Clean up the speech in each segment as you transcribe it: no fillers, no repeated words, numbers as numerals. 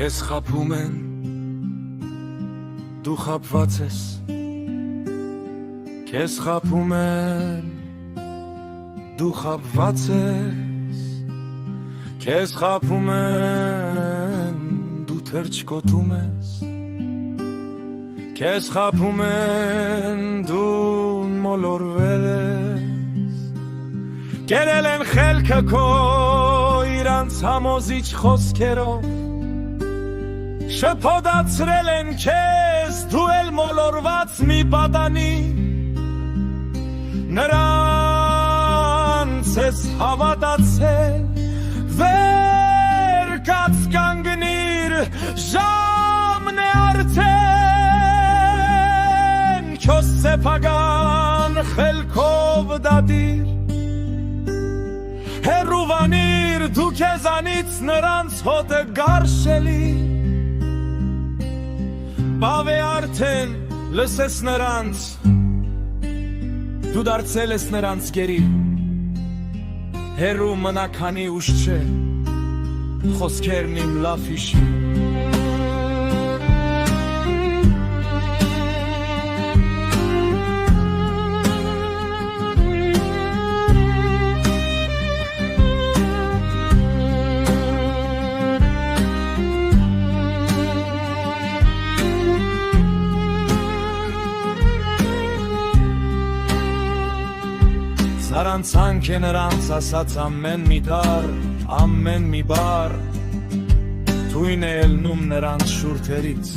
Քեզ խաբում են, դու խաբված ես, քեզ խաբում են, դու խաբված ես, քեզ խաբում են, դու թրջկոտում ես, քեզ խաբում են, դու մոլորվել ես, կերել են խելքը քո իրանց համոզիչ խոսքերով, շփոթացրել են քեզ, դու էլ մոլորված մի պատանի, նրանց ես հավատացել, վեր կաց կանգնիր, ժամն է արդեն, քո սեփական խելքով դադիր, հեռուվանիր դու քեզանից նրանց հոտը գարշելի, բավ է արդեն լսես նրանց, դու դարձել ես նրանց գերի, հեռու մնա քանի ուշ չէ, խոսքերն իմ լավ հիշի, Սարանցանք է նրանց ասաց ամեն մի տար, ամեն մի բար, թույն է ելնում նրանց շուրթերից,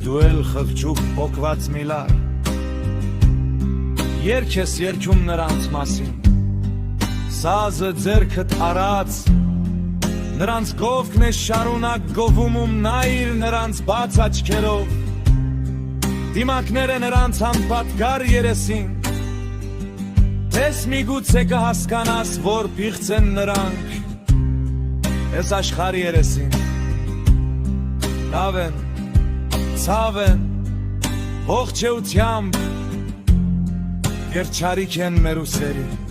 դու էլ խղճուկ պոկված միլար, երգ ես երգում նրանց մասին, սազը ձերքդ արած, նրանց գովքն է շարունակ գովում նայիր նրանց բաց աչքերով, դիմակները նրանց անպատկար երեսին, Ես միգուցե կհասկանաս, որ պիղծ են նրանք, ես աշխարհի երեսին, լավ են, ցավ են, ողջեությամբ, երջանիկ են մեր ուսերին